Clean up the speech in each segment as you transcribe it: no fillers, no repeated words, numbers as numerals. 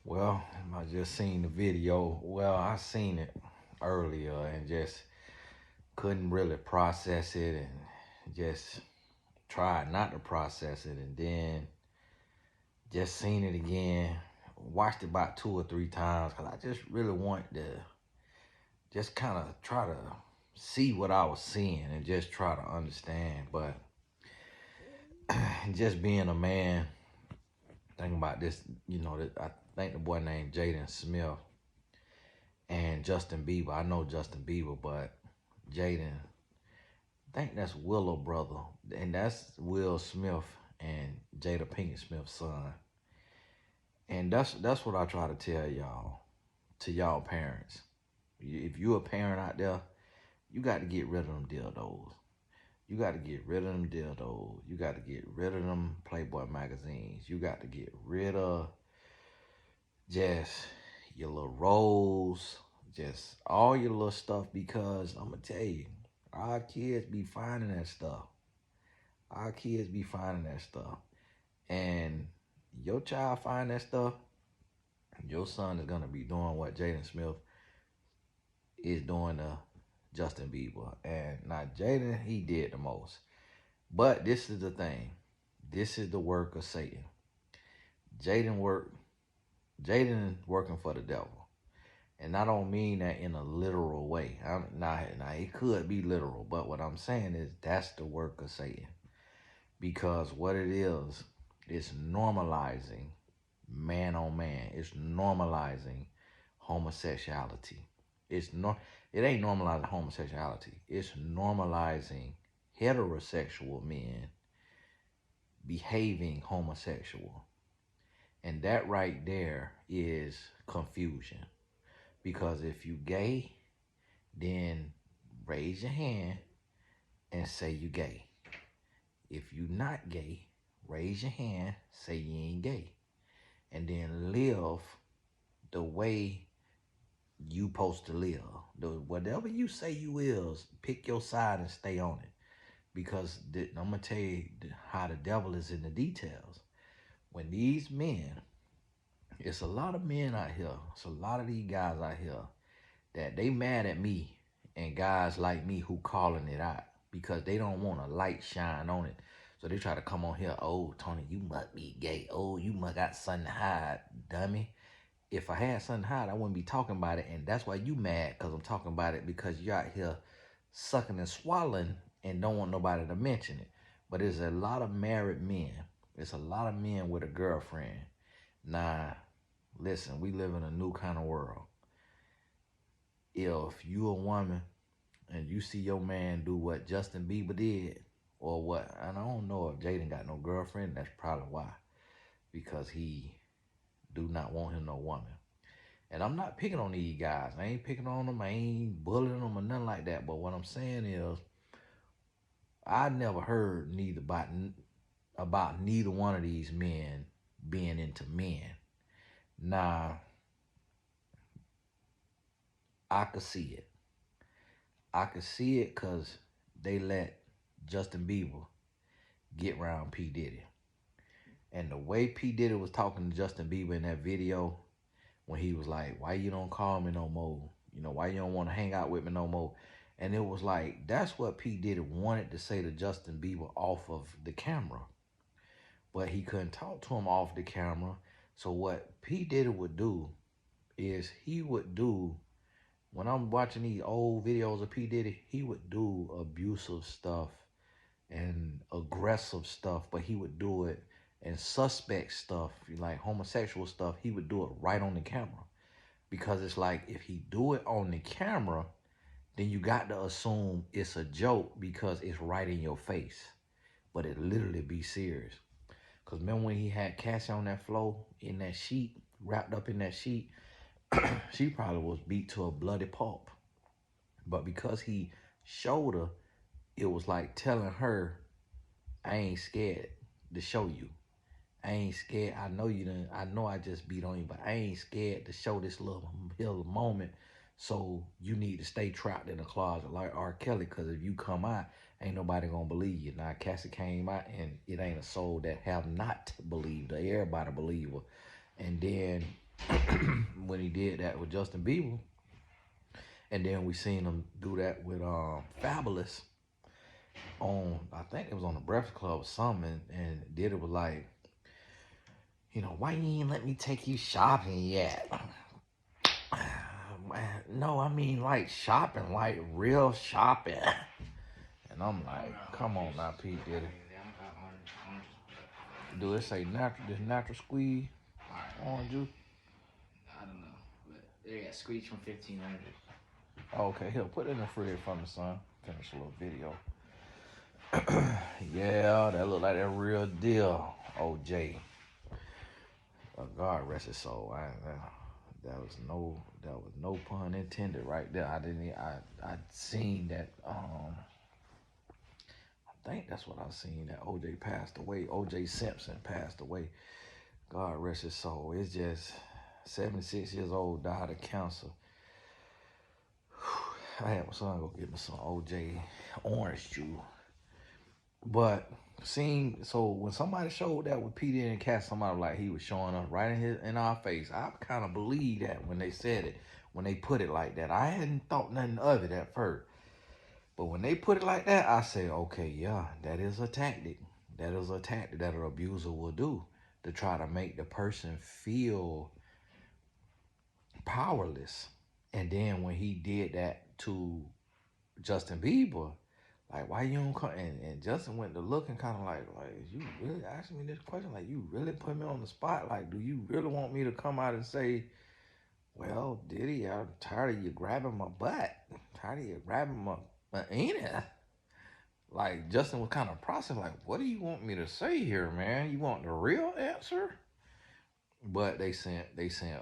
Well, I just seen the video. Well, I seen it earlier and just couldn't really process it and just tried not to process it and then just seen it again. Watched it about 2 or 3 times because I just really wanted to just kind of try to see what I was seeing and just try to understand. But just being a man, thinking about this, I think the boy named Jaden Smith and Justin Bieber. I know Justin Bieber, but Jaden, I think that's Willow brother, and that's Will Smith and Jada Pinkett Smith's son. And that's what I try to tell y'all, to y'all parents. If you a parent out there, you got to get rid of them dildos. You got to get rid of them dildos. You got to get rid of them Playboy magazines. You got to get rid of just your little rolls, just all your little stuff, because I'm going to tell you, our kids be finding that stuff. Our kids be finding that stuff. And your child find that stuff, your son is going to be doing what Jaden Smith is doing to Justin Bieber. And now Jaden, he did the most. But this is the thing. This is the work of Satan. Jaden working for the devil. And I don't mean that in a literal way. Now, it could be literal, but what I'm saying is that's the work of Satan. Because what it is normalizing man on man. It's normalizing homosexuality. It ain't normalizing homosexuality. It's normalizing heterosexual men behaving homosexual. And that right there is confusion. Because if you gay, then raise your hand and say you gay. If you not gay, raise your hand, say you ain't gay. And then live the way you supposed to live. Whatever you say you is, pick your side and stay on it. Because I'm going to tell you how the devil is in the details. When these men, it's a lot of men out here, it's a lot of these guys out here that they mad at me and guys like me who calling it out because they don't want a light shine on it. So they try to come on here, oh, Tony, you must be gay. Oh, you must got something to hide, dummy. If I had something to hide, I wouldn't be talking about it. And that's why you mad, because I'm talking about it, because you're out here sucking and swallowing and don't want nobody to mention it. But there's a lot of married men. There's a lot of men with a girlfriend. Now, listen, we live in a new kind of world. If you a woman and you see your man do what Justin Bieber did, or what, and I don't know if Jaden got no girlfriend, that's probably why. Because he do not want him no woman. And I'm not picking on these guys. I ain't picking on them. I ain't bullying them or nothing like that. But what I'm saying is, I never heard neither about neither one of these men being into men. Now, I could see it. I could see it because they let Justin Bieber get around P. Diddy. And the way P. Diddy was talking to Justin Bieber in that video, when he was like, why you don't call me no more? Why you don't want to hang out with me no more? And it was like, that's what P. Diddy wanted to say to Justin Bieber off of the camera. But he couldn't talk to him off the camera. So what P. Diddy would do is when I'm watching these old videos of P. Diddy, he would do abusive stuff and aggressive stuff, but he would do it, and suspect stuff, like homosexual stuff, he would do it right on the camera. Because it's like, if he do it on the camera, then you got to assume it's a joke because it's right in your face. But it literally be serious. Because remember when he had Cassie on that floor, in that sheet, wrapped up in that sheet, she probably was beat to a bloody pulp. But because he showed her, it was like telling her, I ain't scared to show you. I ain't scared. I know you done. I know I just beat on you, but I ain't scared to show this little moment. So you need to stay trapped in the closet like R. Kelly, because if you come out, ain't nobody gonna believe you. Now Cassie came out, and it ain't a soul that have not believed her. Everybody believe her. And then when he did that with Justin Bieber. And then we seen him do that with Fabulous on, I think it was on the Breakfast Club or something, and Diddy was like, why you ain't let me take you shopping yet? No, I mean like shopping, like real shopping. And I'm like, come on now, P. Diddy. Do it say natural squeeze orange juice? I don't know, but they got squeeze from 1500. Okay, he'll put it in the fridge for me, son. Finish a little video. Yeah, that look like that real deal, OJ. God rest his soul. That was no pun intended right there. I seen that. I think that's what I seen, that OJ passed away. OJ Simpson passed away. God rest his soul. It's just 76 years old, died of cancer. I had my son go get me some OJ orange juice. But so when somebody showed that with P. Diddy and Cass, somebody like he was showing us right in our face. I kind of believed that when they said it, when they put it like that. I hadn't thought nothing of it at first. But when they put it like that, I say, okay, yeah, that is a tactic. That is a tactic that an abuser will do to try to make the person feel powerless. And then when he did that to Justin Bieber, like, why you don't come? And Justin went to looking kind of like, you really asking me this question? Like, you really put me on the spot? Like, do you really want me to come out and say, well, Diddy, I'm tired of you grabbing my butt. I'm tired of you grabbing my anus. Like, Justin was kind of processing, like, what do you want me to say here, man? You want the real answer? But they sent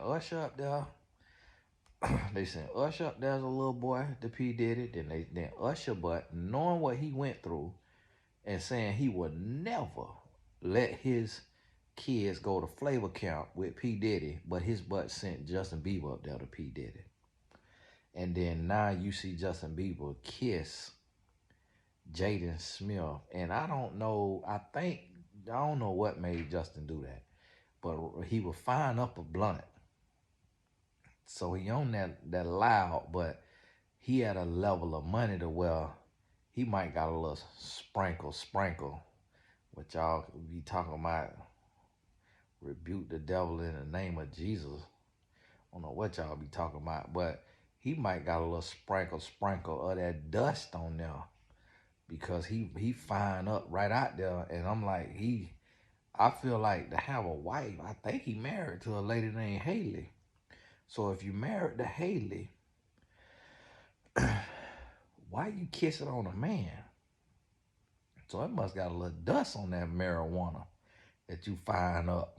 Usher up there. They sent Usher up there as a little boy to P. Diddy. Then Usher, but knowing what he went through and saying he would never let his kids go to flavor camp with P. Diddy, but his butt sent Justin Bieber up there to P. Diddy. And then now you see Justin Bieber kiss Jaden Smith. And I don't know what made Justin do that. But he was fine up a blunt. So he on that loud, but he had a level of money to where he might got a little sprinkle, which y'all be talking about, rebuke the devil in the name of Jesus. I don't know what y'all be talking about, but he might got a little sprinkle of that dust on there because he fine up right out there. And I'm like, I feel like to have a wife, I think he married to a lady named Haley. So if you married to Haley, why you kissing on a man? So it must got a little dust on that marijuana that you find up.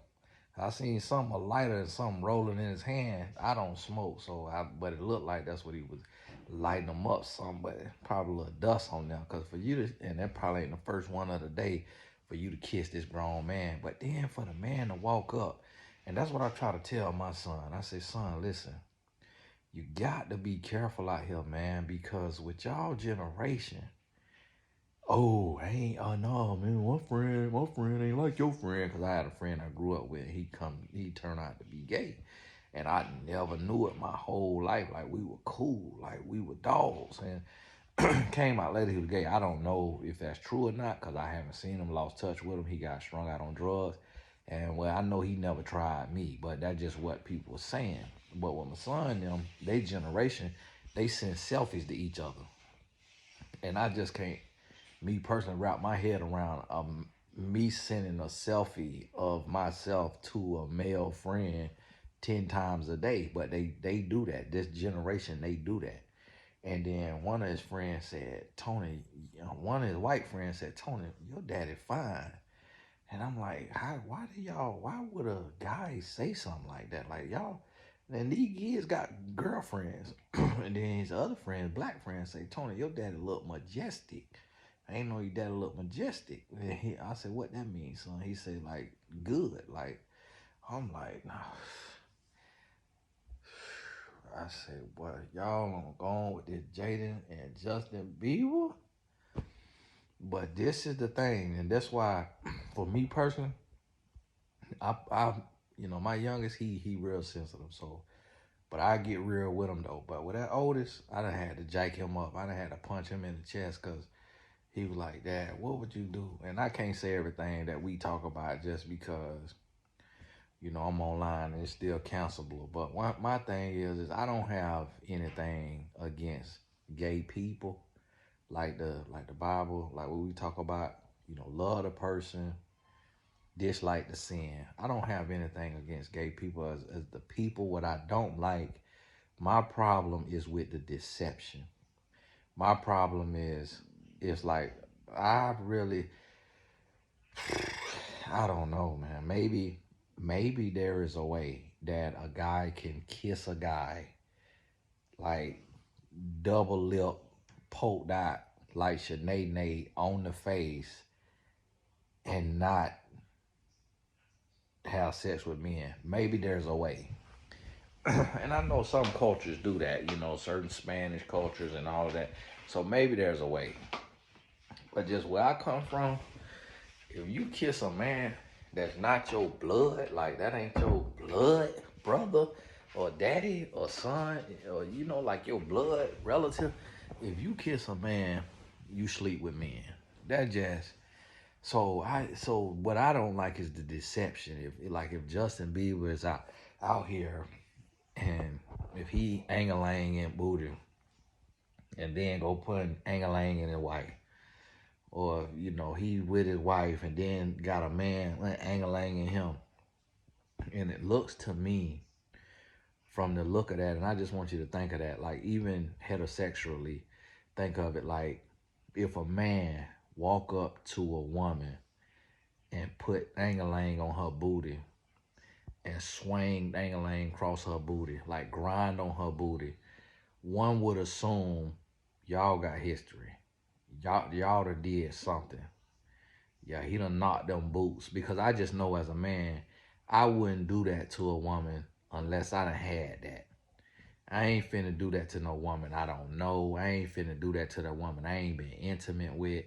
I seen something, a lighter and something rolling in his hand. I don't smoke, but it looked like that's what he was lighting them up, something, but probably a little dust on there. Cause for you to, and that probably ain't the first one of the day for you to kiss this grown man. But then for the man to walk up, and that's what I try to tell my son. I say, son, listen, you got to be careful out here, man, because with y'all generation, oh, no, man, my friend ain't like your friend. Cause I had a friend I grew up with. He turned out to be gay. And I never knew it my whole life. Like, we were cool. Like, we were dogs. And came out later he was gay. I don't know if that's true or not. Cause I haven't seen him, lost touch with him. He got strung out on drugs. And well, I know he never tried me. But that's just what people were saying. But with my son, they generation, they send selfies to each other. And I just can't, me personally, wrap my head around me sending a selfie of myself to a male friend 10 times a day. But they do that. This generation, they do that. And then one of his friends said, Tony, one of his white friends said, Tony, your daddy fine. And I'm like, why would a guy say something like that? Like, y'all, and these kids got girlfriends. And then his other friends, black friends, say, Tony, your daddy look majestic. I ain't know your daddy look majestic. And I said, what that means, son? He said, like, good. Like, I'm like, nah. I said, boy, y'all going with this Jaden and Justin Bieber? But this is the thing, and that's why, for me personally, I my youngest, he real sensitive. So, but I get real with him though. But with that oldest, I done had to jack him up. I done had to punch him in the chest because he was like, "Dad, what would you do?" And I can't say everything that we talk about just because I'm online and it's still cancelable. But my thing is I don't have anything against gay people, like the Bible, like what we talk about. Love the person, dislike the sin. I don't have anything against gay people as the people. What I don't like, my problem is with the deception. My problem is like I really I don't know, man. Maybe there is a way that a guy can kiss a guy like double lip poked out like Sinead on the face and not have sex with men. Maybe there's a way. And I know some cultures do that, certain Spanish cultures and all of that. So maybe there's a way. But just where I come from, if you kiss a man that's not your blood, like that ain't your blood brother or daddy or son, or like your blood relative, if you kiss a man, you sleep with men. That just so what I don't like is the deception. If Justin Bieber is out here and if he angelang and booty and then go put angelang in his wife, or he with his wife and then got a man angelang in him, and it looks to me from the look of that, and I just want you to think of that, like even heterosexually, think of it like if a man walk up to a woman and put angelang on her booty and swing angelang across her booty, like grind on her booty, one would assume y'all got history. Y'all done did something. Yeah, he done knocked them boots. Because I just know as a man, I wouldn't do that to a woman unless I done had that. I ain't finna do that to no woman I don't know. I ain't finna do that to that woman I ain't been intimate with.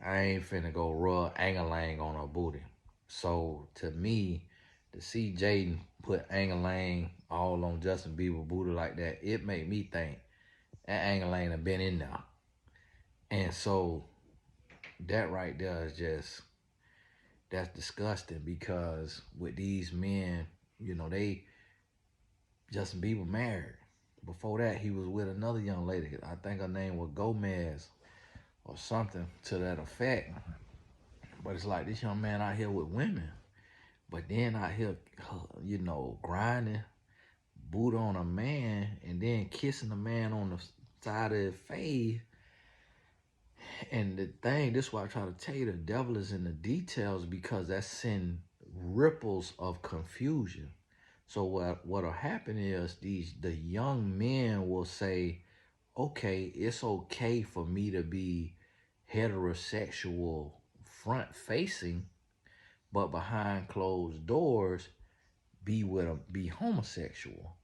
I ain't finna go rub angelang on her booty. So to me, to see Jaden put angelang all on Justin Bieber booty like that, it made me think that angelang have been in there. And so that right there is that's disgusting because with these men, they Justin Bieber married. Before that, he was with another young lady. I think her name was Gomez or something to that effect. But it's like this young man out here with women, but then out here, grinding boot on a man and then kissing a man on the side of his face. And the thing, this is why I try to tell you, the devil is in the details because that's send ripples of confusion. So what'll happen is the young men will say, okay, it's okay for me to be heterosexual front facing, but behind closed doors be homosexual.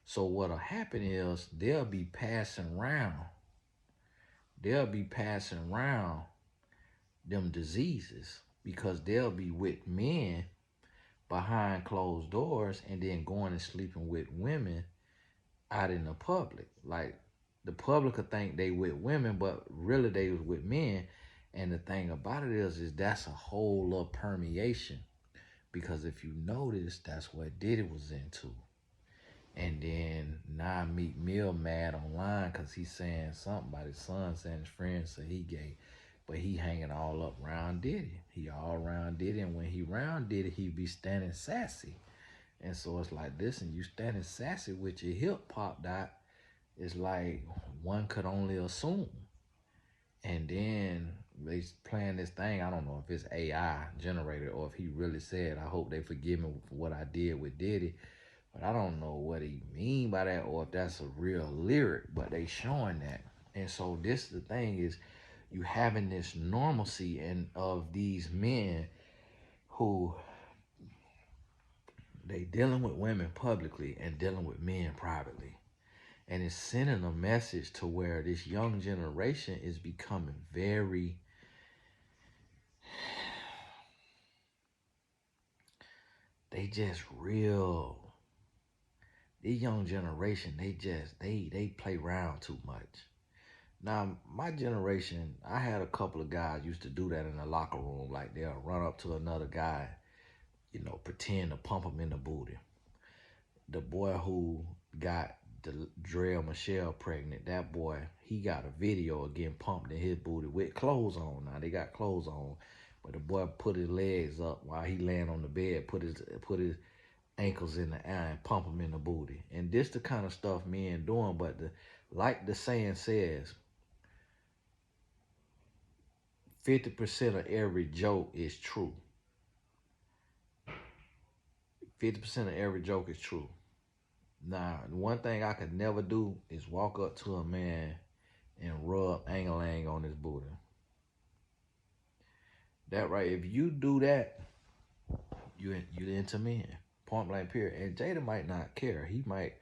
So what'll happen is they'll be passing around them diseases because they'll be with men behind closed doors and then going and sleeping with women out in the public. Like the public will think they with women, but really they was with men. And the thing about it is that's a whole little permeation. Because if you notice, that's what Diddy was into. And then now I meet Mill mad online because he's saying something about his son, saying his friend said he gay. But he hanging all up round Diddy. He all around Diddy. And when he round Diddy, he be standing sassy. And so it's like, listen, you standing sassy with your hip popped out. It's like one could only assume. And then they playing this thing. I don't know if it's AI generated or if he really said, I hope they forgive me for what I did with Diddy. But I don't know what he mean by that or if that's a real lyric, but they showing that. And so this the thing is you having this normalcy and of these men who they dealing with women publicly and dealing with men privately. And it's sending a message to where this young generation is becoming they just real. This young generation, they play around too much. Now, my generation, I had a couple of guys used to do that in the locker room. Like they'll run up to another guy, pretend to pump him in the booty. The boy who got Drell Michelle pregnant, that boy, he got a video of getting pumped in his booty with clothes on. Now they got clothes on, but the boy put his legs up while he laying on the bed, put his ankles in the air and pump him in the booty. And this the kind of stuff men doing, but like the saying says, 50% of every joke is true. 50% of every joke is true. Now, one thing I could never do is walk up to a man and rub angle on his booty. That right, if you do that, you into men. Point blank period. And Jaden might not care. He might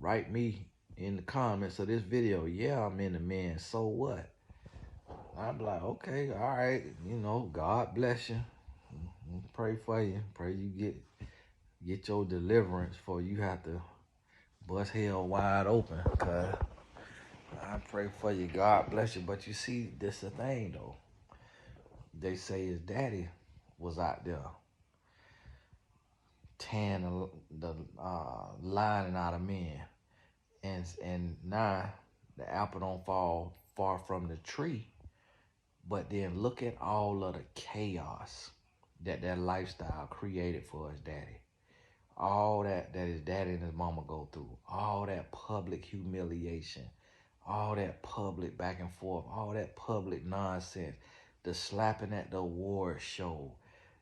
write me in the comments of this video, yeah, I'm into men, so what? I'm like, okay, all right, God bless you. Pray for you. Pray you get your deliverance before you have to bust hell wide open. Cause I pray for you. God bless you. But you see, this the thing though. They say his daddy was out there tearing the lining out of men, and now the apple don't fall far from the tree. But then look at all of the chaos that lifestyle created for his daddy. All that his daddy and his mama go through. All that public humiliation. All that public back and forth. All that public nonsense. The slapping at the award show.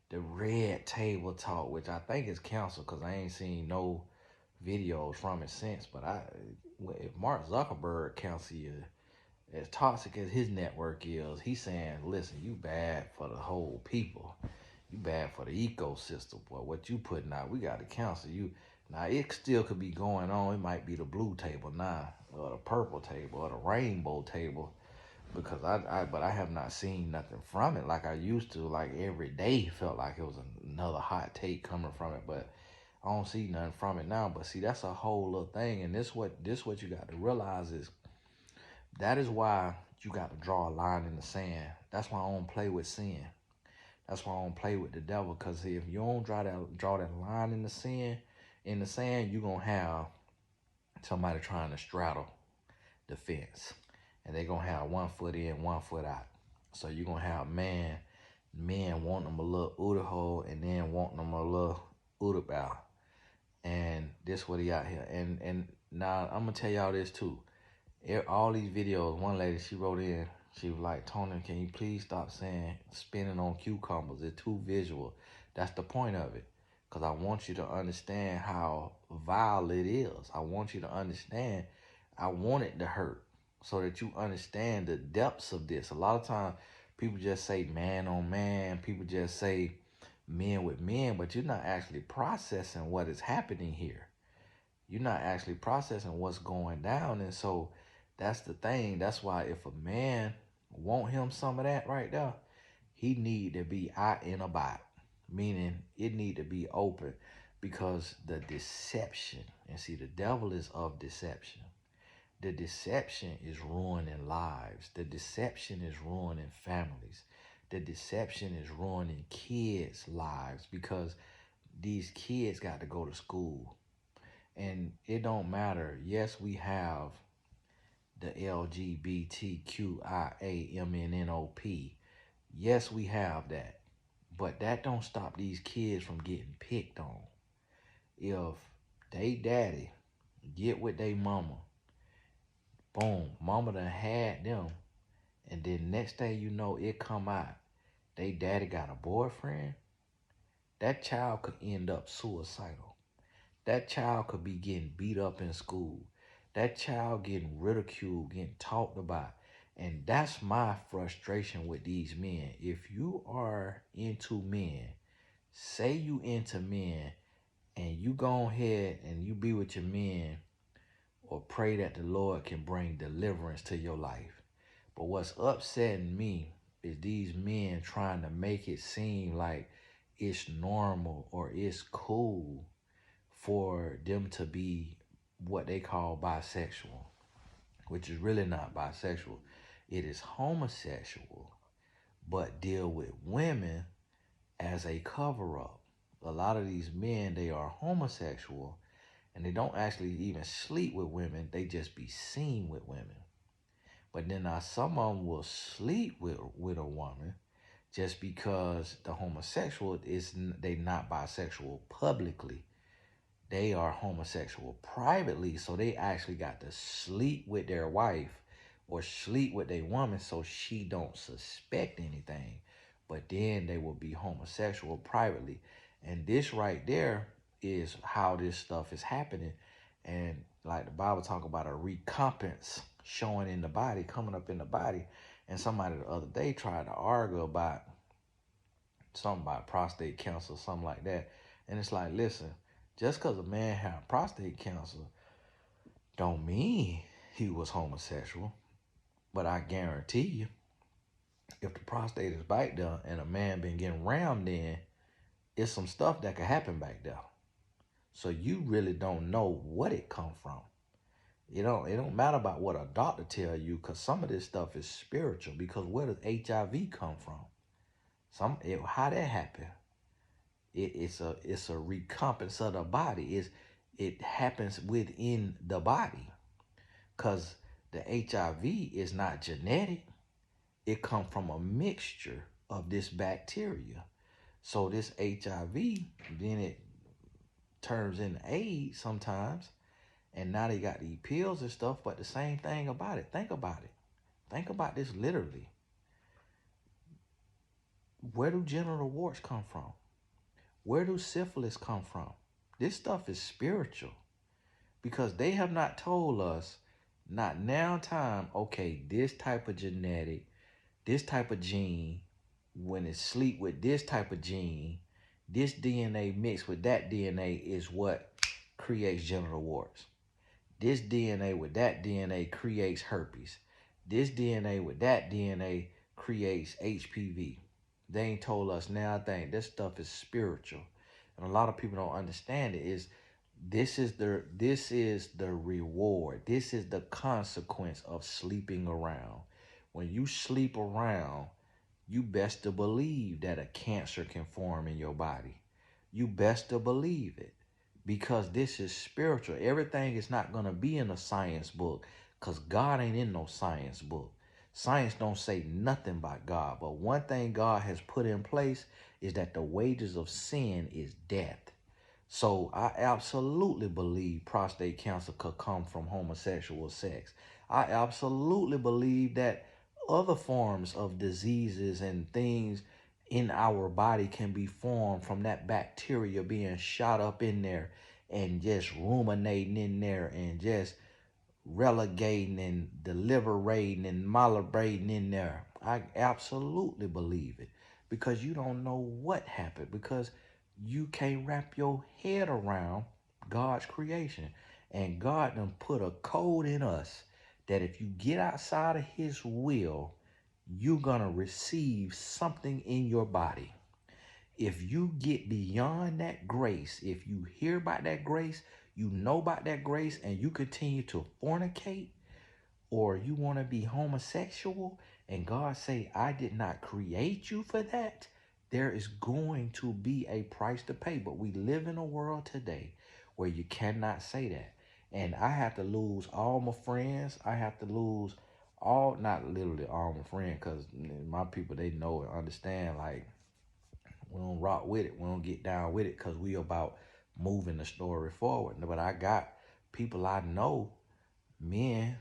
The red table talk, which I think is canceled because I ain't seen no videos from it since. But if Mark Zuckerberg cancel you, as toxic as his network is, he's saying, listen, you bad for the whole people. You bad for the ecosystem, boy. What you putting out, we got to cancel you. Now, it still could be going on. It might be the blue table now, or the purple table, or the rainbow table, because but I have not seen nothing from it like I used to. Like every day felt like it was another hot take coming from it, but I don't see nothing from it now. But see, that's a whole little thing, and this what you got to realize is, that is why you got to draw a line in the sand. That's why I don't play with sin. That's why I don't play with the devil. Because if you don't draw that line in the sand, you're going to have somebody trying to straddle the fence. And they're going to have 1 foot in, 1 foot out. So you're going to have men wanting them a little ooda hole and then wanting them a little ooda bow. And this what he out here. And now I'm going to tell y'all this too. All these videos, one lady, she wrote in, she was like, Tony, can you please stop saying spinning on cucumbers? It's too visual. That's the point of it. Because I want you to understand how vile it is. I want you to understand, I want it to hurt so that you understand the depths of this. A lot of times, people just say man on man. People just say men with men, but you're not actually processing what is happening here. You're not actually processing what's going down. And so that's the thing. That's why if a man want him some of that right there, he need to be out and about. Meaning it need to be open, because the deception, and see, the devil is of deception. The deception is ruining lives. The deception is ruining families. The deception is ruining kids' lives, because these kids got to go to school. And it don't matter. Yes, we have the LGBTQIAMNNOP. Yes, we have that. But that don't stop these kids from getting picked on. If they daddy get with they mama, boom, mama done had them, and then next thing you know, it come out, they daddy got a boyfriend, that child could end up suicidal. That child could be getting beat up in school. That child getting ridiculed, getting talked about. And that's my frustration with these men. If you are into men, say you into men, and you go ahead and you be with your men, or pray that the Lord can bring deliverance to your life. But what's upsetting me is these men trying to make it seem like it's normal or it's cool for them to be what they call bisexual, which is really not bisexual. It is homosexual, but deal with women as a cover up. A lot of these men, they are homosexual and they don't actually even sleep with women, they just be seen with women. But then now some of them will sleep with a woman just because the homosexual is they not bisexual publicly. They are homosexual privately, so they actually got to sleep with their wife or sleep with their woman so she don't suspect anything. But then they will be homosexual privately. And this right there is how this stuff is happening. And like the Bible talk about a recompense showing in the body, coming up in the body. And somebody the other day tried to argue about something about prostate cancer, something like that. And it's like, listen, just because a man had prostate cancer don't mean he was homosexual. But I guarantee you, if the prostate is back there and a man been getting rammed in, it's some stuff that could happen back there. So you really don't know what it come from. It don't matter about what a doctor tell you, because some of this stuff is spiritual. Because where does HIV come from? How that happen? It's a recompense of the body. It happens within the body, because the HIV is not genetic. It comes from a mixture of this bacteria. So this HIV, then it turns into AIDS sometimes, and now they got these pills and stuff. But the same thing about it. Think about it. Think about this literally. Where do genital warts come from? Where do syphilis come from? This stuff is spiritual, because they have not told us, not now time, okay, this type of genetic, this type of gene, when it sleep with this type of gene, this DNA mixed with that DNA is what creates genital warts. This DNA with that DNA creates herpes. This DNA with that DNA creates HPV. They ain't told us now. I think this stuff is spiritual, and a lot of people don't understand it. This is the reward. This is the consequence of sleeping around. When you sleep around, you best to believe that a cancer can form in your body. You best to believe it, because this is spiritual. Everything is not going to be in a science book, because God ain't in no science book. Science don't say nothing about God. But one thing God has put in place is that the wages of sin is death. So I absolutely believe prostate cancer could come from homosexual sex. I absolutely believe that other forms of diseases and things in our body can be formed from that bacteria being shot up in there and just ruminating in there and just relegating and deliberating and malabrating in there. I absolutely believe it, because you don't know what happened, because you can't wrap your head around God's creation. And God done put a code in us that if you get outside of his will, you're going to receive something in your body. If you get beyond that grace, if you hear about that grace, you know about that grace, and you continue to fornicate, or you want to be homosexual, and God say, I did not create you for that, there is going to be a price to pay. But we live in a world today where you cannot say that. And I have to lose all my friends. I have to lose all, not literally all my friends, because my people, they know and understand, like, we don't rock with it. We don't get down with it, because we about moving the story forward. But I got people I know, men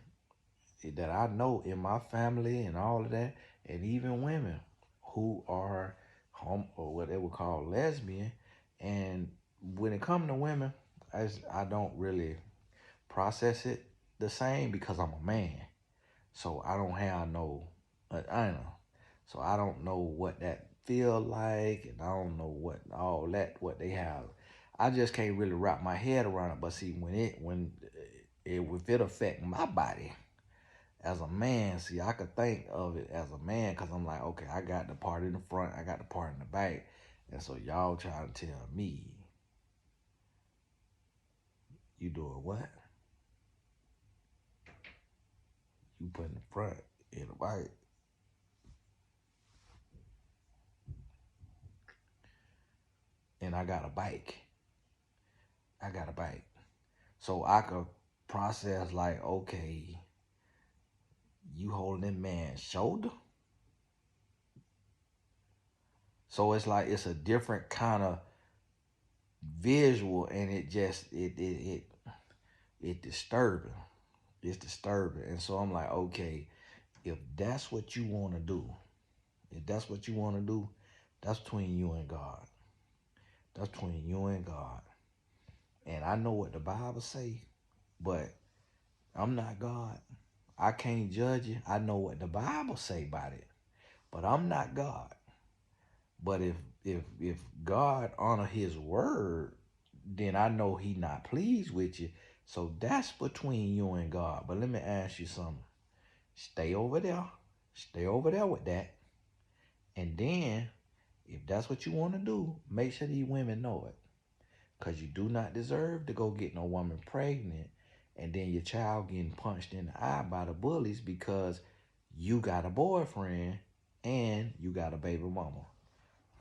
that I know in my family and all of that, and even women who are or what they would call lesbian. And when it comes to women, I don't really process it the same, because I'm a man. So I don't have no, I know. So I don't know what that feel like, and I don't know what all that what they have. I just can't really wrap my head around it. But see, if it affect my body as a man, see, I could think of it as a man, because I'm like, okay, I got the part in the front, I got the part in the back, And so y'all trying to tell me you doing what? You putting the front in the right. And I got a bike. I got a bike. So I could process like, okay, you holding that man's shoulder. So it's like it's a different kind of visual, and it disturbing. It's disturbing. And so I'm like, okay, if that's what you want to do, if that's what you want to do, that's between you and God. That's between you and God. And I know what the Bible say, but I'm not God. I can't judge it. I know what the Bible say about it, but I'm not God. But if God honor his word, then I know he not pleased with you. So that's between you and God. But let me ask you something. Stay over there. Stay over there with that. And then, if that's what you want to do, make sure these women know it. Because you do not deserve to go get no woman pregnant and then your child getting punched in the eye by the bullies because you got a boyfriend and you got a baby mama.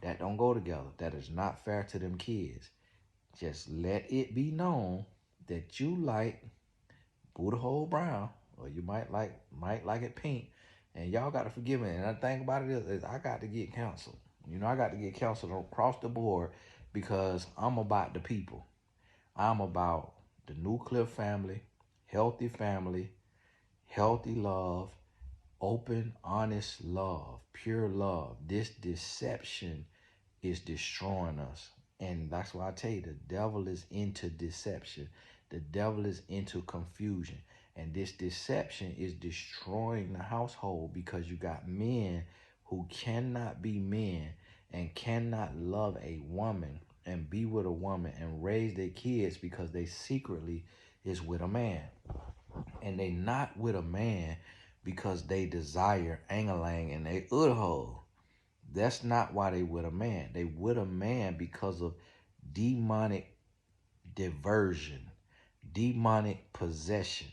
That don't go together. That is not fair to them kids. Just let it be known that you like Buddha hole brown, or you might like it pink, and y'all got to forgive me. And the thing about it is I got to get counseled. I got to get counseled across the board because I'm about the people. I'm about the nuclear family, healthy love, open, honest love, pure love. This deception is destroying us. And that's why I tell you, the devil is into deception. The devil is into confusion. And this deception is destroying the household because you got men who cannot be men and cannot love a woman and be with a woman and raise their kids because they secretly is with a man. And they not with a man because they desire angelang and they hole. That's not why they with a man. They with a man because of demonic diversion, demonic possession.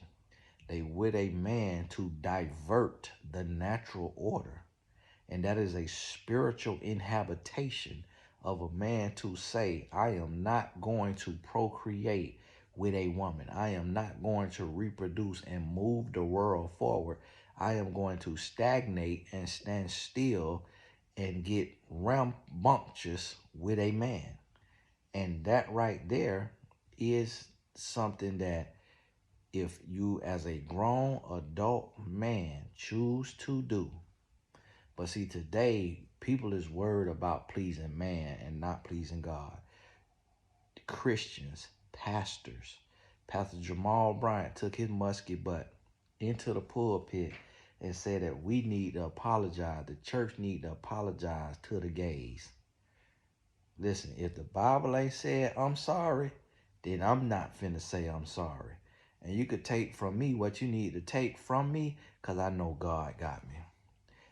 They with a man to divert the natural order. And that is a spiritual inhabitation of a man to say, I am not going to procreate with a woman. I am not going to reproduce and move the world forward. I am going to stagnate and stand still and get rambunctious with a man. And that right there is something that if you as a grown adult man choose to do. But see, today people is worried about pleasing man and not pleasing God. Christians, pastors, Pastor Jamal Bryant took his musky butt into the pulpit and said that we need to apologize. The church need to apologize to the gays. Listen, if the Bible ain't said I'm sorry, then I'm not finna say I'm sorry. And you could take from me what you need to take from me because I know God got me.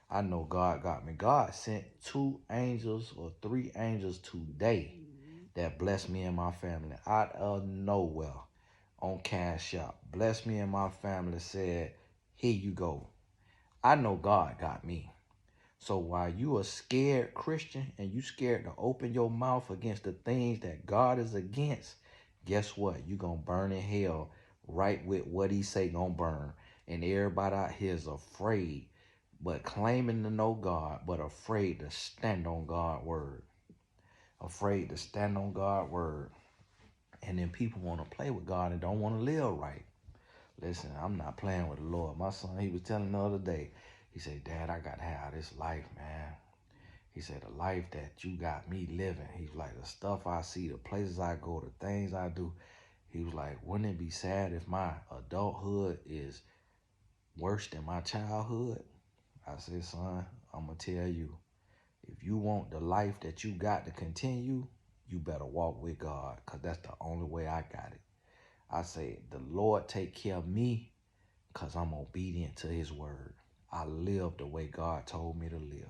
I know God got me. God sent 2 angels or 3 angels today that blessed me and my family out of nowhere on Cash App. Blessed me and my family, said, here you go. I know God got me. So while you are scared Christian and you scared to open your mouth against the things that God is against, guess what? You gonna burn in hell right with what he say gonna burn. And everybody out here is afraid, but claiming to know God, but afraid to stand on God's word. Afraid to stand on God's word. And then people want to play with God and don't want to live right. Listen, I'm not playing with the Lord. My son, he was telling the other day, he said, Dad, I got to have this life, man. He said, the life that you got me living. He was like, the stuff I see, the places I go, the things I do. He was like, wouldn't it be sad if my adulthood is worse than my childhood? I said, son, I'm going to tell you, if you want the life that you got to continue, you better walk with God because that's the only way I got it. I say, the Lord take care of me because I'm obedient to his word. I live the way God told me to live.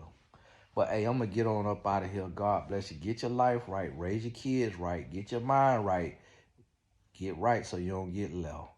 But hey, I'm gonna get on up out of here. God bless you. Get your life right. Raise your kids right. Get your mind right. Get right so you don't get left.